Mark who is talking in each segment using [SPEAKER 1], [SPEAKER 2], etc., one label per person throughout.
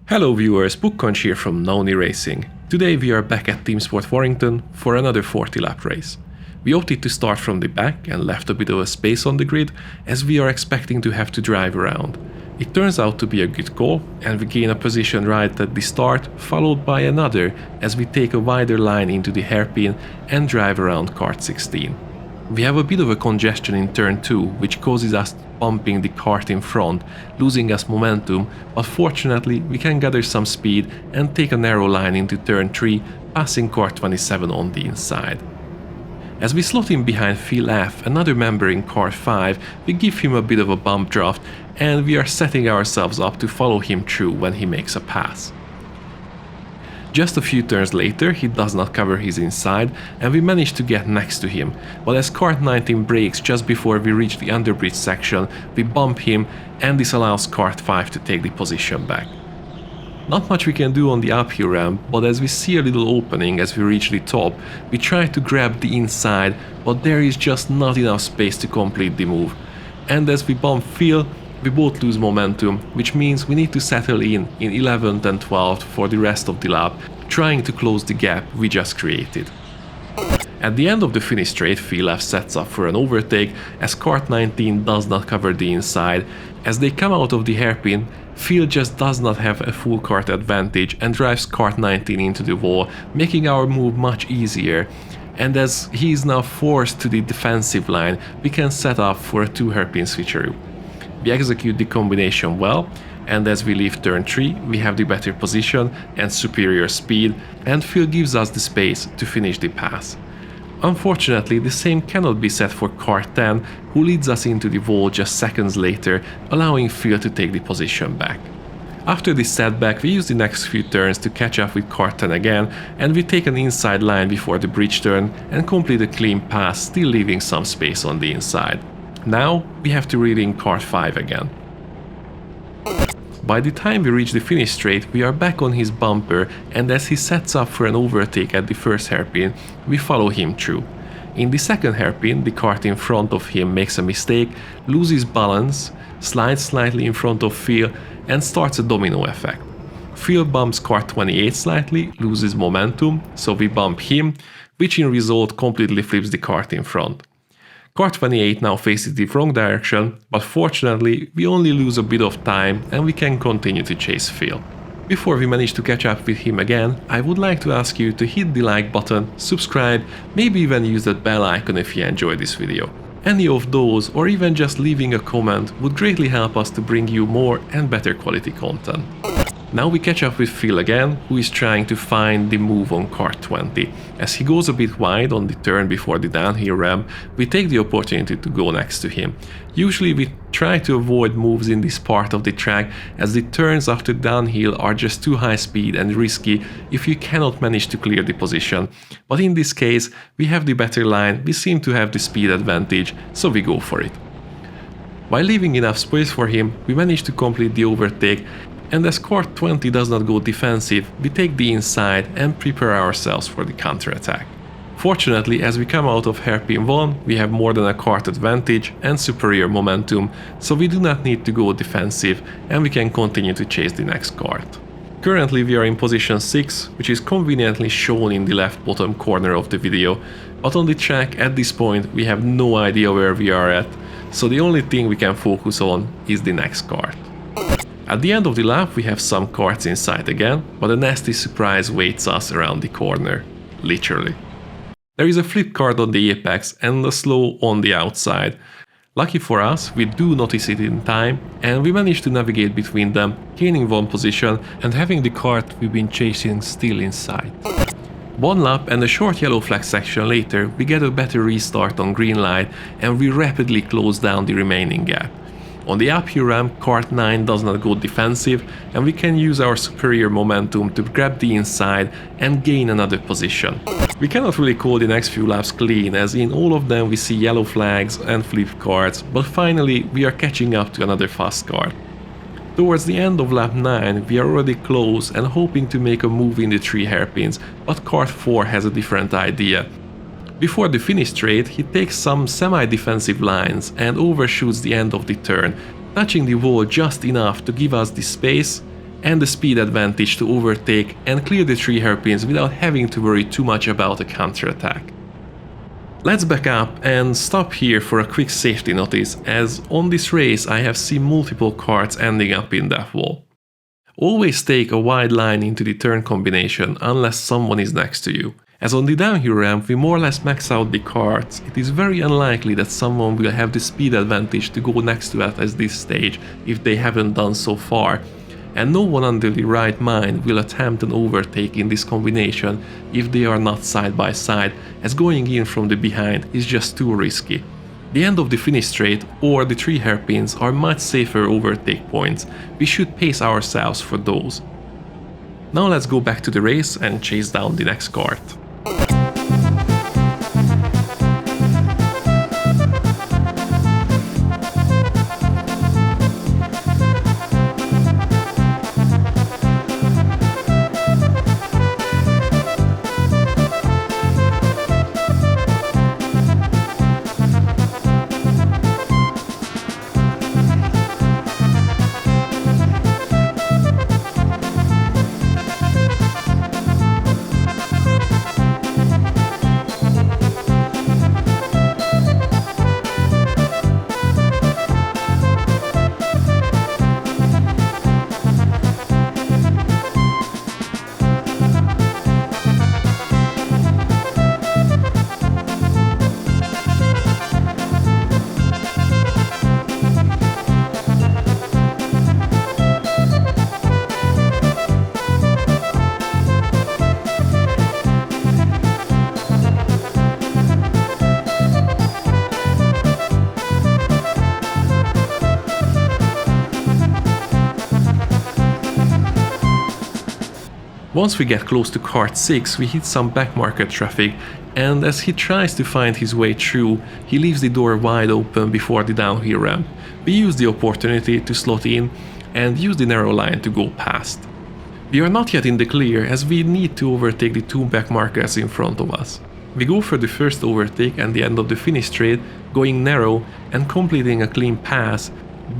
[SPEAKER 1] Hello viewers, Bookconch here from Naoni Racing. Today we are back at TeamSport Warrington for another 40 lap race. We opted to start from the back and left a bit of a space on the grid as we are expecting to have to drive around. It turns out to be a good call and we gain a position right at the start, followed by another as we take a wider line into the hairpin and drive around kart 16. We have a bit of a congestion in turn 2, which causes us bumping the kart in front, losing us momentum, but fortunately we can gather some speed and take a narrow line into turn 3, passing kart 27 on the inside. As we slot in behind Phil F, another member in kart 5, we give him a bit of a bump draft and we are setting ourselves up to follow him through when he makes a pass. Just a few turns later, he does not cover his inside and we manage to get next to him, but as kart 19 brakes just before we reach the underbridge section, we bump him and this allows kart 5 to take the position back. Not much we can do on the uphill ramp, but as we see a little opening as we reach the top, we try to grab the inside, but there is just not enough space to complete the move. And as we bump Phil, we both lose momentum, which means we need to settle in 11th and 12th for the rest of the lap, trying to close the gap we just created. At the end of the finish straight, Phil F sets up for an overtake as kart 19 does not cover the inside. As they come out of the hairpin, Phil just does not have a full kart advantage and drives kart 19 into the wall, making our move much easier. And as he is now forced to the defensive line, we can set up for a 2 hairpin switcheroo. We execute the combination well, and as we leave turn 3, we have the better position and superior speed, and Phil gives us the space to finish the pass. Unfortunately, the same cannot be said for kart 10, who leads us into the wall just seconds later, allowing Phil to take the position back. After this setback, we use the next few turns to catch up with kart 10 again, and we take an inside line before the bridge turn and complete a clean pass, still leaving some space on the inside. Now we have to reel in kart 5 again. By the time we reach the finish straight, we are back on his bumper, and as he sets up for an overtake at the first hairpin, we follow him through. In the second hairpin, the kart in front of him makes a mistake, loses balance, slides slightly in front of Phil, and starts a domino effect. Phil bumps kart 28 slightly, loses momentum, so we bump him, which in result completely flips the kart in front. Kart 28 now faces the wrong direction, but fortunately we only lose a bit of time and we can continue to chase Phil. Before we manage to catch up with him again, I would like to ask you to hit the like button, subscribe, maybe even use that bell icon if you enjoyed this video. Any of those, or even just leaving a comment, would greatly help us to bring you more and better quality content. Now we catch up with Phil again, who is trying to find the move on kart 20. As he goes a bit wide on the turn before the downhill ramp, we take the opportunity to go next to him. Usually we try to avoid moves in this part of the track, as the turns after downhill are just too high speed and risky if you cannot manage to clear the position. But in this case, we have the better line, we seem to have the speed advantage, so we go for it. While leaving enough space for him, we manage to complete the overtake, and as kart 20 does not go defensive, we take the inside and prepare ourselves for the counter-attack. Fortunately, as we come out of hairpin 1, we have more than a kart advantage and superior momentum, so we do not need to go defensive and we can continue to chase the next kart. Currently we are in position 6, which is conveniently shown in the left bottom corner of the video, but on the track at this point we have no idea where we are at, so the only thing we can focus on is the next kart. At the end of the lap we have some karts in sight again, but a nasty surprise waits us around the corner, literally. There is a flip kart on the apex and a slow on the outside. Lucky for us, we do notice it in time and we manage to navigate between them, gaining one position and having the kart we've been chasing still in sight. One lap and a short yellow flag section later, we get a better restart on green light and we rapidly close down the remaining gap. On the uphill ramp, kart 9 does not go defensive and we can use our superior momentum to grab the inside and gain another position. We cannot really call the next few laps clean, as in all of them we see yellow flags and flip karts, but finally we are catching up to another fast kart. Towards the end of lap 9 we are already close and hoping to make a move in the 3 hairpins, but kart 4 has a different idea. Before the finish straight, he takes some semi-defensive lines and overshoots the end of the turn, touching the wall just enough to give us the space and the speed advantage to overtake and clear the 3 hairpins without having to worry too much about a counterattack. Let's back up and stop here for a quick safety notice, as on this race I have seen multiple karts ending up in that wall. Always take a wide line into the turn combination unless someone is next to you. As on the downhill ramp we more or less max out the karts, it is very unlikely that someone will have the speed advantage to go next to us at this stage if they haven't done so far, and no one under the right mind will attempt an overtake in this combination if they are not side by side, as going in from the behind is just too risky. The end of the finish straight or the 3 hairpins are much safer overtake points. We should pace ourselves for those. Now let's go back to the race and chase down the next kart. Once we get close to kart 6, we hit some backmarker traffic, and as he tries to find his way through, he leaves the door wide open before the downhill ramp. We use the opportunity to slot in and use the narrow line to go past. We are not yet in the clear, as we need to overtake the 2 backmarkers in front of us. We go for the first overtake and the end of the finish straight, going narrow and completing a clean pass,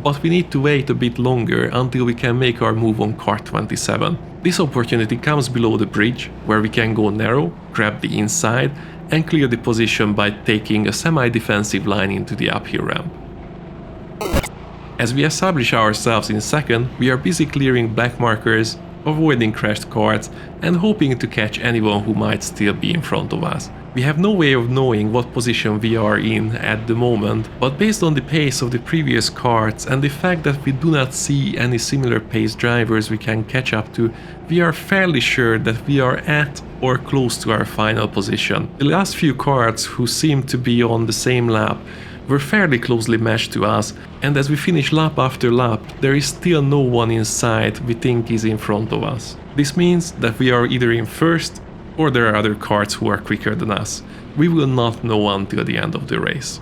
[SPEAKER 1] but we need to wait a bit longer until we can make our move on kart 27. This opportunity comes below the bridge, where we can go narrow, grab the inside and clear the position by taking a semi-defensive line into the uphill ramp. As we establish ourselves in second, we are busy clearing black markers, avoiding crashed karts and hoping to catch anyone who might still be in front of us. We have no way of knowing what position we are in at the moment, but based on the pace of the previous karts and the fact that we do not see any similar pace drivers we can catch up to, we are fairly sure that we are at or close to our final position. The last few karts who seem to be on the same lap were fairly closely matched to us, and as we finish lap after lap, there is still no one in sight we think is in front of us. This means that we are either in first or there are other karts who are quicker than us. We will not know until the end of the race.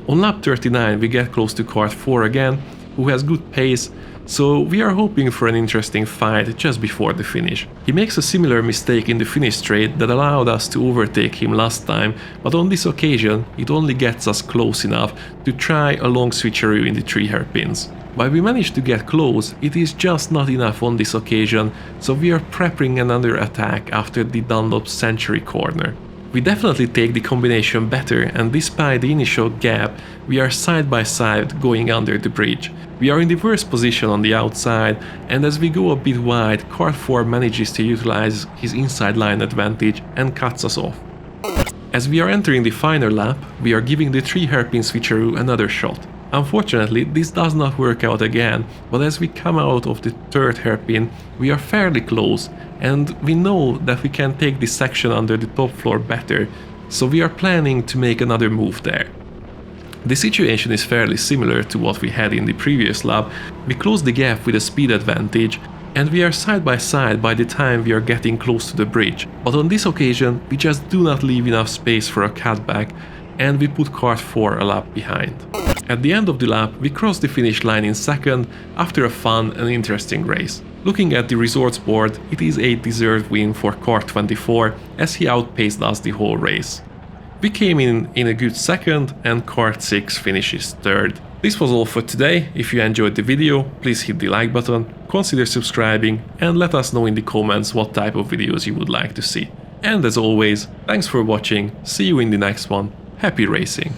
[SPEAKER 1] On lap 39 we get close to kart 4 again, who has good pace, so we are hoping for an interesting fight just before the finish. He makes a similar mistake in the finish straight that allowed us to overtake him last time, but on this occasion it only gets us close enough to try a long switcheroo in the 3 hairpins. While we managed to get close, it is just not enough on this occasion, so we are prepping another attack after the Dunlop Century corner. We definitely take the combination better, and despite the initial gap, we are side by side going under the bridge. We are in the worst position on the outside, and as we go a bit wide, kart 4 manages to utilize his inside line advantage and cuts us off. As we are entering the final lap, we are giving the 3 hairpin switcheroo another shot. Unfortunately, this does not work out again, but as we come out of the 3rd hairpin, we are fairly close, and we know that we can take this section under the top floor better, so we are planning to make another move there. The situation is fairly similar to what we had in the previous lap. We close the gap with a speed advantage, and we are side by side by the time we are getting close to the bridge, but on this occasion we just do not leave enough space for a cutback, and we put kart 4 a lap behind. At the end of the lap, we cross the finish line in second after a fun and interesting race. Looking at the results board, it is a deserved win for kart 24, as he outpaced us the whole race. We came in a good second and kart 6 finishes 3rd. This was all for today. If you enjoyed the video, please hit the like button, consider subscribing, and let us know in the comments what type of videos you would like to see. And as always, thanks for watching, see you in the next one, happy racing!